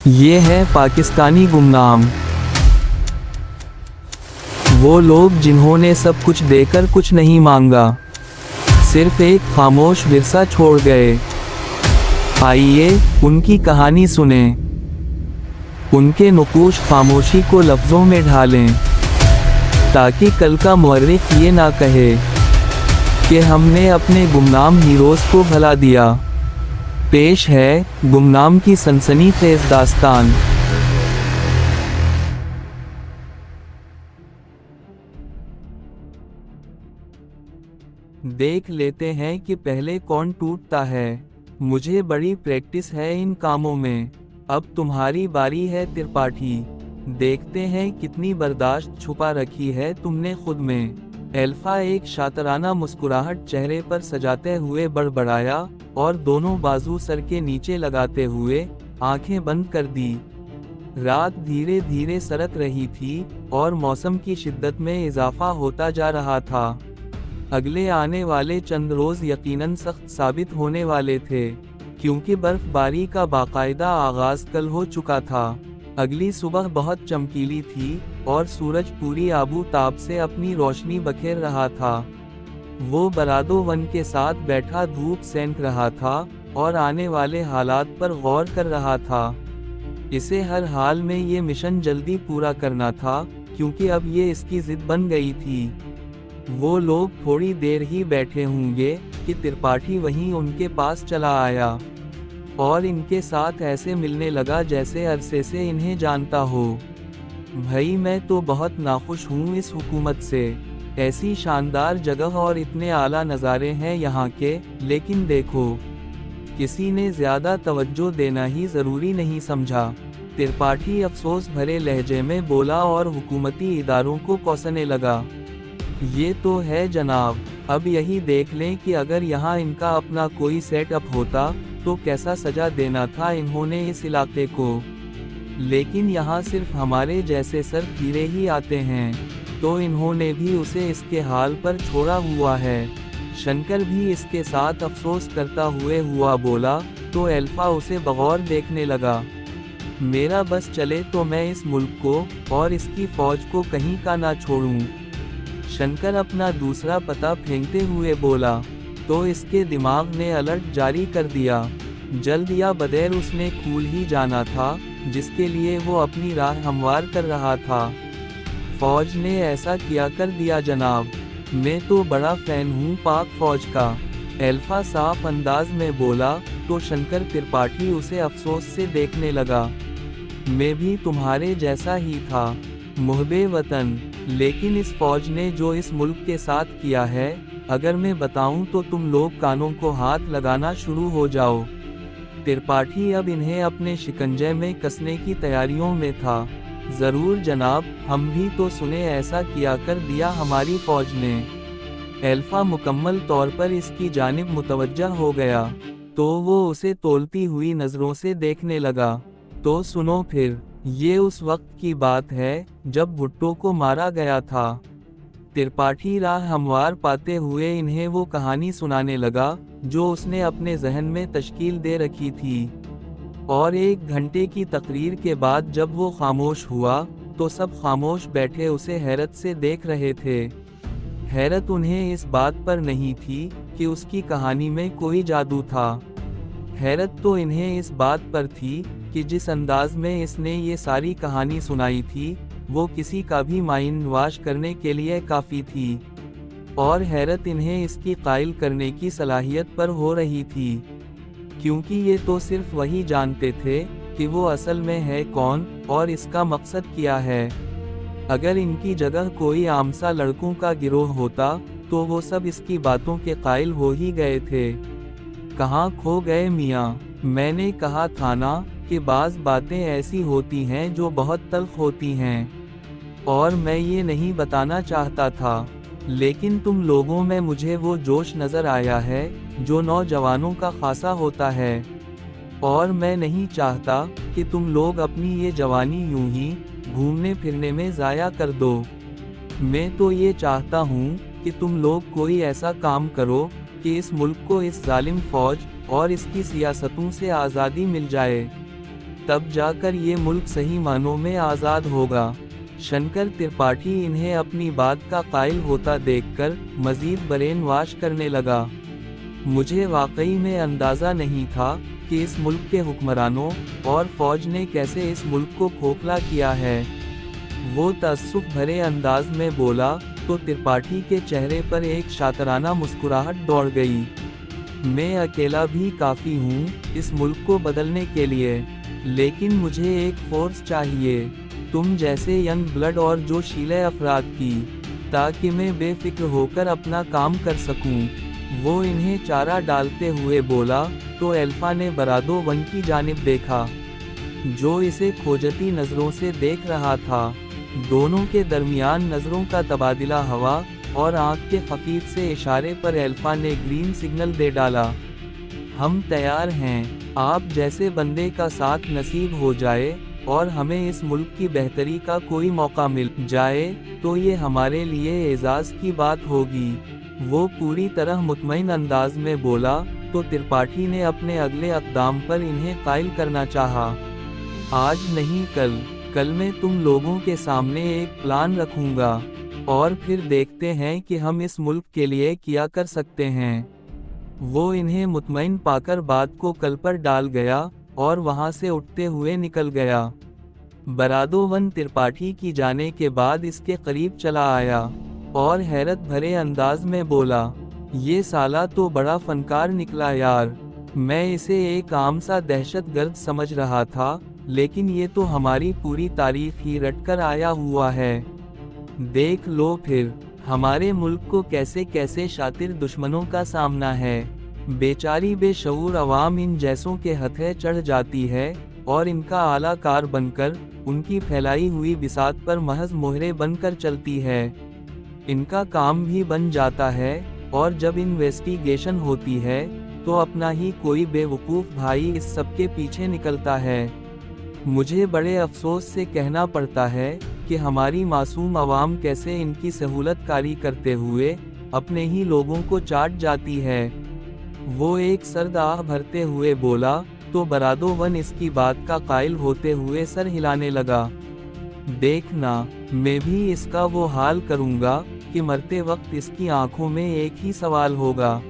ये है पाकिस्तानी गुमनाम। वो लोग जिन्होंने सब कुछ देकर कुछ नहीं मांगा, सिर्फ एक खामोश विरसा छोड़ गए। आइए उनकी कहानी सुने, उनके नुकूश खामोशी को लफ्ज़ों में ढालें, ताकि कल का मुअर्रिख ये ना कहे कि हमने अपने गुमनाम हीरोज़ को भला दिया। पेश है गुमनाम की सनसनीखेज़ दास्तान। देख लेते हैं कि पहले कौन टूटता है। मुझे बड़ी प्रैक्टिस है इन कामों में। अब तुम्हारी बारी है त्रिपाठी। देखते हैं कितनी बर्दाश्त छुपा रखी है तुमने खुद में। एल्फा एक शातराना मुस्कुराहट चेहरे पर सजाते हुए बड़बड़ाया और दोनों बाजू सर के नीचे लगाते हुए आंखें बंद कर दी। रात धीरे धीरे सरक रही थी और मौसम की शिद्दत में इजाफा होता जा रहा था। अगले आने वाले चंद रोज यकीनन सख्त साबित होने वाले थे, क्योंकि बर्फबारी का बाकायदा आगाज कल हो चुका था। अगली सुबह बहुत चमकीली थी और सूरज पूरी आबू ताब से अपनी रोशनी बखेर रहा था। वो बरादो वन के साथ बैठा धूप सेंक रहा था और आने वाले हालात पर गौर कर रहा था। इसे हर हाल में ये मिशन जल्दी पूरा करना था, क्योंकि अब ये इसकी जिद बन गई थी। वो लोग थोड़ी देर ही बैठे होंगे कि त्रिपाठी वहीं उनके पास चला आया और इनके साथ ऐसे मिलने लगा जैसे अरसे से इन्हें जानता हो। भाई मैं तो बहुत नाखुश हूँ इस हुकूमत से। ऐसी शानदार जगह और इतने आला नज़ारे हैं यहाँ के, लेकिन देखो, किसी ने ज़्यादा तवज्जो देना ही ज़रूरी नहीं समझा। त्रिपाठी अफसोस भरे लहजे में बोला और हुकूमती इदारों को कोसने लगा। ये तो है जनाब, अब यही देख लें कि अगर यहाँ इनका अपना कोई सेटअप होता तो कैसा सजा देना था इन्होंने इस इलाके को। लेकिन यहाँ सिर्फ हमारे जैसे सर फिरे ही आते हैं, तो इन्होंने भी उसे इसके हाल पर छोड़ा हुआ है। शंकर भी इसके साथ अफसोस करता हुआ बोला, तो एल्फा उसे बगौर देखने लगा। मेरा बस चले तो मैं इस मुल्क को और इसकी फौज को कहीं का ना छोड़ूं। शंकर अपना दूसरा पता फेंकते हुए बोला, तो इसके दिमाग ने अलर्ट जारी कर दिया। जल्द या बदेर उसने खूल ही जाना था, जिसके लिए वो अपनी राह हमवार कर रहा था। फौज ने ऐसा किया कर दिया जनाब। मैं तो बड़ा फैन हूँ पाक फौज का, एल्फा साफ अंदाज में बोला। तो शंकर त्रिपाठी उसे अफसोस से देखने लगा। मैं भी तुम्हारे जैसा ही था, मुहब्बे वतन, लेकिन इस फौज ने जो इस मुल्क के साथ किया है, अगर मैं बताऊं तो तुम लोग कानों को हाथ लगाना शुरू हो जाओ। त्रिपाठी अब इन्हें अपने शिकंजे में कसने की तैयारियों में था। जरूर जनाब, हम भी तो सुने ऐसा किया कर दिया हमारी फौज ने। एल्फा मुकम्मल तौर पर इसकी जानिब मुतवज्जा हो गया, तो वो उसे तोलती हुई नज़रों से देखने लगा। तो सुनो फिर, ये उस वक्त की बात है जब भुट्टो को मारा गया था। त्रिपाठी राह हमवार पाते हुए इन्हें वो कहानी सुनाने लगा जो उसने अपने जहन में तश्कील दे रखी थी। और 1 घंटे की तकरीर के बाद जब वो खामोश हुआ, तो सब खामोश बैठे उसे हैरत से देख रहे थे। हैरत उन्हें इस बात पर नहीं थी कि उसकी कहानी में कोई जादू था। हैरत तो इन्हें इस बात पर थी कि जिस अंदाज में इसने ये सारी कहानी सुनाई थी, वो किसी का भी माइंड वॉश करने के लिए काफ़ी थी। और हैरत इन्हें इसकी कायल करने की सलाहियत पर हो रही थी, क्योंकि ये तो सिर्फ वही जानते थे कि वो असल में है कौन और इसका मकसद क्या है। अगर इनकी जगह कोई आमसा लड़कों का गिरोह होता, तो वो सब इसकी बातों के कायल हो ही गए थे। कहाँ खो गए मियाँ? मैंने कहा था ना कि बाज़ बातें ऐसी होती हैं जो बहुत तल्ख होती हैं, और मैं ये नहीं बताना चाहता था, लेकिन तुम लोगों में मुझे वो जोश नज़र आया है जो नौजवानों का खासा होता है। और मैं नहीं चाहता कि तुम लोग अपनी ये जवानी यूं ही घूमने फिरने में ज़ाया कर दो। मैं तो ये चाहता हूँ कि तुम लोग कोई ऐसा काम करो कि इस मुल्क को इस जालिम फौज और इसकी सियासतों से आज़ादी मिल जाए। तब जाकर ये मुल्क सही मानों में आज़ाद होगा। शंकर त्रिपाठी इन्हें अपनी बात का कायल होता देखकर मजीद ब्रेन वॉश करने लगा। मुझे वाकई में अंदाज़ा नहीं था कि इस मुल्क के हुक्मरानों और फौज ने कैसे इस मुल्क को खोखला किया है। वो तअस्सुफ भरे अंदाज में बोला तो त्रिपाठी के चेहरे पर एक शातराना मुस्कुराहट दौड़ गई। मैं अकेला भी काफ़ी हूँ इस मुल्क को बदलने के लिए, लेकिन मुझे एक फोर्स चाहिए, तुम जैसे यंग ब्लड और जोशीले अफराद की, ताकि मैं बेफिक्र होकर अपना काम कर सकूं। वो इन्हें चारा डालते हुए बोला तो एल्फा ने बरादो-1 की जानिब देखा, जो इसे खोजती नज़रों से देख रहा था। दोनों के दरमियान नज़रों का तबादला हवा और आंख के खफीफ से इशारे पर एल्फा ने ग्रीन सिग्नल दे डाला। हम तैयार हैं, आप जैसे बंदे का साथ नसीब हो जाए और हमें इस मुल्क की बेहतरी का कोई मौका मिल जाए तो ये हमारे लिए एजाज़ की बात होगी। वो पूरी तरह मुतमईन अंदाज में बोला तो त्रिपाठी ने अपने अगले अक़दाम पर इन्हें कायल करना चाहा। आज नहीं कल मैं तुम लोगों के सामने एक प्लान रखूंगा और फिर देखते हैं कि हम इस मुल्क के लिए क्या कर सकते हैं। वो इन्हें मुतमईन पाकर बात को कल पर डाल गया और वहां से उठते हुए निकल गया। बरादो-1 त्रिपाठी की जाने के बाद इसके करीब चला आया और हैरत भरे अंदाज में बोला, ये साला तो बड़ा फनकार निकला यार, मैं इसे एक आम सा दहशतगर्द समझ रहा था, लेकिन ये तो हमारी पूरी तारीख ही रटकर आया हुआ है। देख लो फिर हमारे मुल्क को कैसे कैसे शातिर दुश्मनों का सामना है। बेचारी बेशऊर अवाम इन जैसों के हथे चढ़ जाती है और इनका आला कार बनकर उनकी फैलाई हुई बिसात पर महज मोहरे बनकर चलती है। इनका काम भी बन जाता है और जब इन्वेस्टिगेशन होती है तो अपना ही कोई बेवकूफ़ भाई इस सब के पीछे निकलता है। मुझे बड़े अफसोस से कहना पड़ता है कि हमारी मासूम अवाम कैसे इनकी सहूलतकारी करते हुए अपने ही लोगों को चाट जाती है। वो एक सर्द आह भरते हुए बोला तो बरादो-1 इसकी बात का कायल होते हुए सर हिलाने लगा। देखना, मैं भी इसका वो हाल करूँगा कि मरते वक्त इसकी आंखों में एक ही सवाल होगा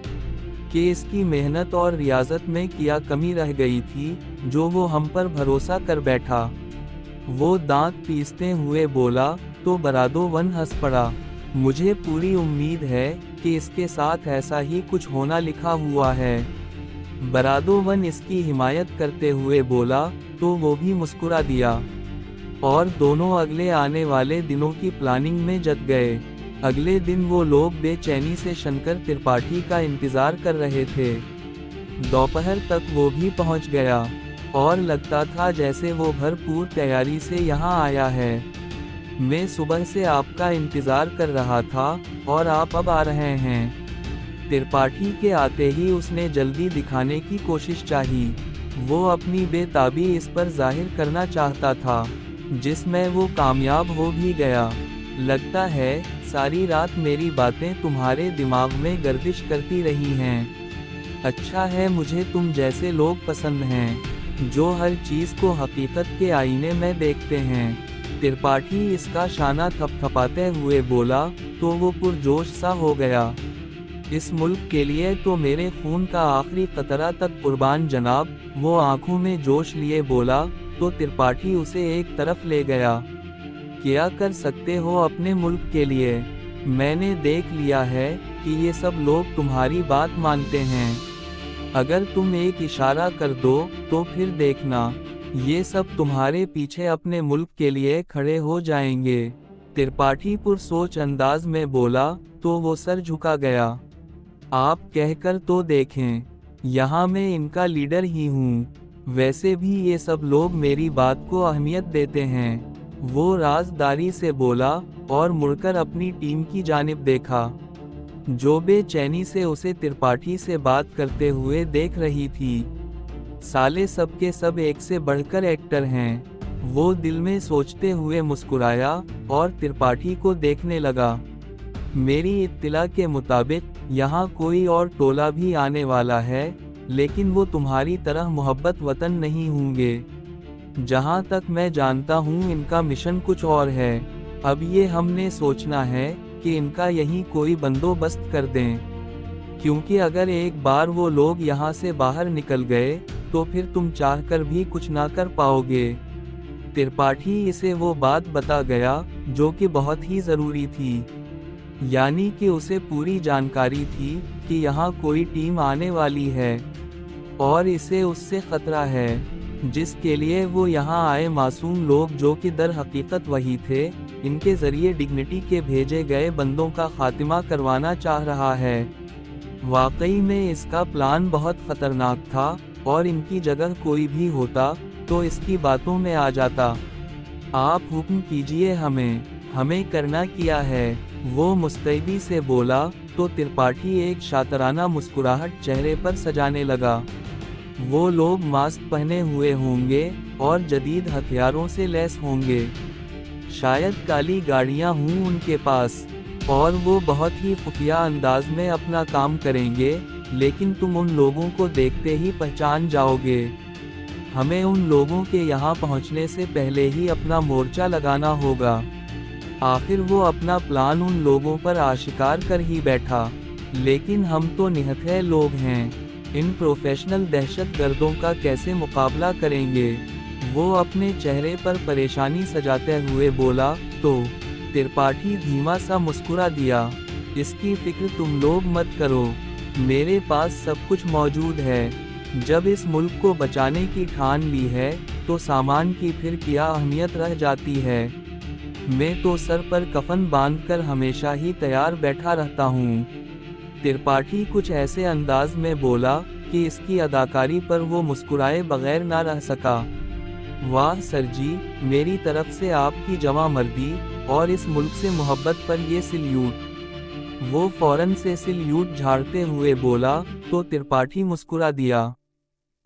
कि इसकी मेहनत और रियाजत में क्या कमी रह गई थी जो वो हम पर भरोसा कर बैठा। वो दांत पीसते हुए बोला तो बरादो-1 हंस पड़ा। मुझे पूरी उम्मीद है कि इसके साथ ऐसा ही कुछ होना लिखा हुआ है। बरादो-1 इसकी हिमायत करते हुए बोला तो वो भी मुस्कुरा दिया और दोनों अगले आने वाले दिनों की प्लानिंग में जुट गए। अगले दिन वो लोग बेचैनी से शंकर त्रिपाठी का इंतजार कर रहे थे। दोपहर तक वो भी पहुंच गया और लगता था जैसे वो भरपूर तैयारी से यहाँ आया है। मैं सुबह से आपका इंतजार कर रहा था और आप अब आ रहे हैं। त्रिपाठी के आते ही उसने जल्दी दिखाने की कोशिश चाही। वो अपनी बेताबी इस पर जाहिर करना चाहता था, जिसमें वो कामयाब हो भी गया। लगता है सारी रात मेरी बातें तुम्हारे दिमाग में गर्दिश करती रही हैं। अच्छा है मुझे तुम जैसे लोग पसंद हैं, जो हर चीज़ को हकीकत के आईने में देखते हैं। त्रिपाठी इसका शाना थपथपाते हुए बोला तो वो पुरजोश सा हो गया। इस मुल्क के लिए तो मेरे खून का आखिरी कतरा तक कुर्बान जनाब, वो आंखों में जोश लिए बोला तो त्रिपाठी उसे एक तरफ ले गया। क्या कर सकते हो अपने मुल्क के लिए? मैंने देख लिया है कि ये सब लोग तुम्हारी बात मानते हैं। अगर तुम एक इशारा कर दो तो फिर देखना, ये सब तुम्हारे पीछे अपने मुल्क के लिए खड़े हो जाएंगे। त्रिपाठी पुरसोच अंदाज में बोला तो वो सर झुका गया। आप कहकर तो देखें, यहाँ मैं इनका लीडर ही हूँ। वैसे भी ये सब लोग मेरी बात को अहमियत देते हैं। वो राजदारी से बोला और मुड़कर अपनी टीम की जानिब देखा, जो बेचैनी से उसे त्रिपाठी से बात करते हुए देख रही थी। साले सब के सब एक से बढ़कर एक्टर हैं। वो दिल में सोचते हुए मुस्कुराया और त्रिपाठी को देखने लगा। मेरी इत्तिला के मुताबिक यहाँ कोई और टोला भी आने वाला है, लेकिन वो तुम्हारी तरह मोहब्बत वतन नहीं होंगे। जहाँ तक मैं जानता हूँ इनका मिशन कुछ और है। अब ये हमने सोचना है कि इनका यहीं कोई बंदोबस्त कर दें, क्योंकि अगर एक बार वो लोग यहाँ से बाहर निकल गए तो फिर तुम चाहकर भी कुछ ना कर पाओगे। त्रिपाठी इसे वो बात बता गया जो कि बहुत ही ज़रूरी थी, यानी कि उसे पूरी जानकारी थी कि यहाँ कोई टीम आने वाली है और इसे उससे खतरा है, जिसके लिए वो यहाँ आए मासूम लोग जो कि दर हकीकत वही थे। इनके जरिए डिग्निटी के भेजे गए बंदों का खात्मा करवाना चाह रहा है। वाकई में इसका प्लान बहुत खतरनाक था और इनकी जगह कोई भी होता तो इसकी बातों में आ जाता। आप हुक्म कीजिए, हमें करना क्या है, वो मुस्तैदी से बोला। तो त्रिपाठी एक शातराना मुस्कुराहट चेहरे पर सजाने लगा। वो लोग मास्क पहने हुए होंगे और जदीद हथियारों से लैस होंगे। शायद काली गाड़ियां हों उनके पास और वो बहुत ही खुफिया अंदाज में अपना काम करेंगे, लेकिन तुम उन लोगों को देखते ही पहचान जाओगे। हमें उन लोगों के यहाँ पहुँचने से पहले ही अपना मोर्चा लगाना होगा। आखिर वो अपना प्लान उन लोगों पर आशिकार कर ही बैठा, लेकिन हम तो निहत्थे लोग हैं, इन प्रोफेशनल दहशतगर्दों का कैसे मुकाबला करेंगे। वो अपने चेहरे पर परेशानी सजाते हुए बोला। तो त्रिपाठी धीमा सा मुस्कुरा दिया, इसकी फिक्र तुम लोग मत करो, मेरे पास सब कुछ मौजूद है। जब इस मुल्क को बचाने की ठान ली है तो सामान की फिर क्या अहमियत रह जाती है। मैं तो सर पर कफन बांधकर हमेशा ही तैयार बैठा रहता हूँ। त्रिपाठी कुछ ऐसे अंदाज में बोला कि इसकी अदाकारी पर वो मुस्कुराए बगैर ना रह सका। वाह सर जी, मेरी तरफ से आपकी जवामर्दी और इस मुल्क से मोहब्बत पर ये सल्यूट। वो फौरन से सल्यूट झाड़ते हुए बोला। तो त्रिपाठी मुस्कुरा दिया,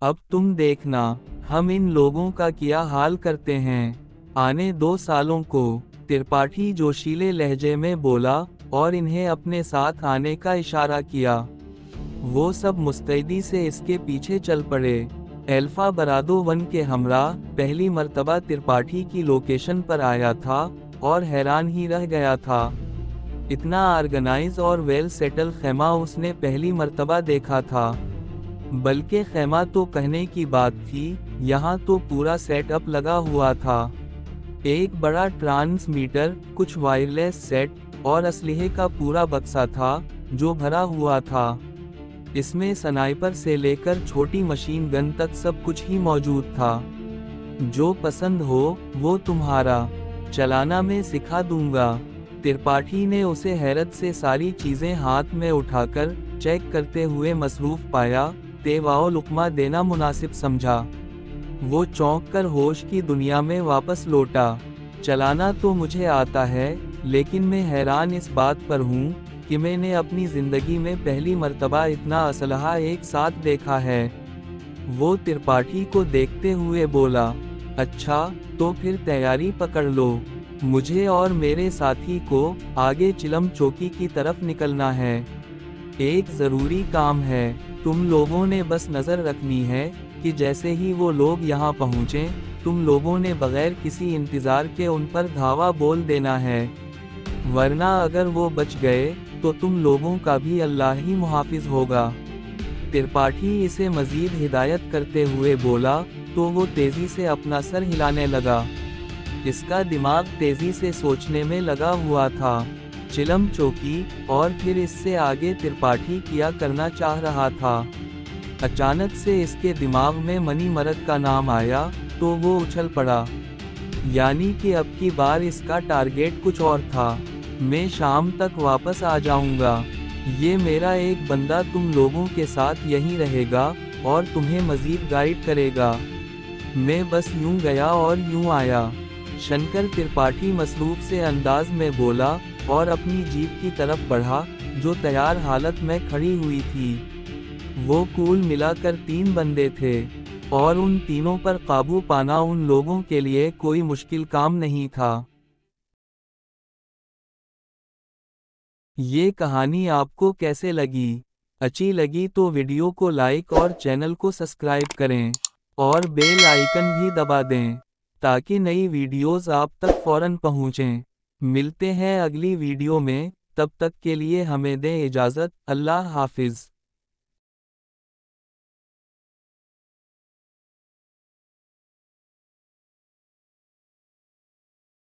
अब तुम देखना हम इन लोगों का क्या हाल करते हैं, आने 2 सालों को। त्रिपाठी जोशीले लहजे में बोला और इन्हें अपने साथ आने का इशारा किया। वो सब मुस्तैदी से इसके पीछे चल पड़े। अल्फा बरादो 1 के हमरा पहली मर्तबा त्रिपाठी की लोकेशन पर आया था और हैरान ही रह गया था। इतना ऑर्गेनाइज और वेल सेटल खेमा उसने पहली मर्तबा देखा था। बल्कि खेमा तो कहने की बात थी, यहाँ तो पूरा सेटअप लगा हुआ था। एक बड़ा ट्रांसमीटर, कुछ वायरलेस सेट और असलहे का पूरा बक्सा था जो भरा हुआ था। इसमें स्नाइपर से लेकर छोटी मशीन गन तक सब कुछ ही मौजूद था। जो पसंद हो वो तुम्हारा, चलाना मैं सिखा दूंगा। त्रिपाठी ने उसे हैरत से सारी चीजें हाथ में उठाकर चेक करते हुए मसरूफ पाया। तेवाओ लुकमा देना मुनासिब समझा। वो चौंक कर होश की दुनिया में वापस लौटा। चलाना तो मुझे आता है, लेकिन मैं हैरान इस बात पर हूँ कि मैंने अपनी जिंदगी में पहली मर्तबा इतना असलहा एक साथ देखा है। वो त्रिपाठी को देखते हुए बोला, अच्छा तो फिर तैयारी पकड़ लो, मुझे और मेरे साथी को आगे चिलम चौकी की तरफ निकलना है। एक ज़रूरी काम है, तुम लोगों ने बस नज़र रखनी है कि जैसे ही वो लोग यहाँ पहुँचें, तुम लोगों ने बगैर किसी इंतज़ार के उन पर धावा बोल देना है, वरना अगर वो बच गए तो तुम लोगों का भी अल्लाह ही मुहाफिज होगा। त्रिपाठी इसे मज़ीद हिदायत करते हुए बोला। तो वो तेज़ी से अपना सर हिलाने लगा। इसका दिमाग तेज़ी से सोचने में लगा हुआ था। चिलम चौकी और फिर इससे आगे त्रिपाठी क्या करना चाह रहा था। अचानक से इसके दिमाग में मनी मरद का नाम आया तो वो उछल पड़ा। यानी कि अब की बार इसका टारगेट कुछ और था। मैं शाम तक वापस आ जाऊंगा। ये मेरा एक बंदा तुम लोगों के साथ यहीं रहेगा और तुम्हें मजीद गाइड करेगा। मैं बस यूं गया और यूं आया। शंकर त्रिपाठी मसरूफ से अंदाज में बोला और अपनी जीप की तरफ बढ़ा जो तैयार हालत में खड़ी हुई थी। वो कुल मिलाकर 3 बंदे थे और उन तीनों पर काबू पाना उन लोगों के लिए कोई मुश्किल काम नहीं था। ये कहानी आपको कैसे लगी? अच्छी लगी तो वीडियो को लाइक और चैनल को सब्सक्राइब करें। और बेल आइकन भी दबा दें ताकि नई वीडियोस आप तक फौरन पहुंचें। मिलते हैं अगली वीडियो में, तब तक के लिए हमें दें इजाज़त। अल्लाह हाफिज़।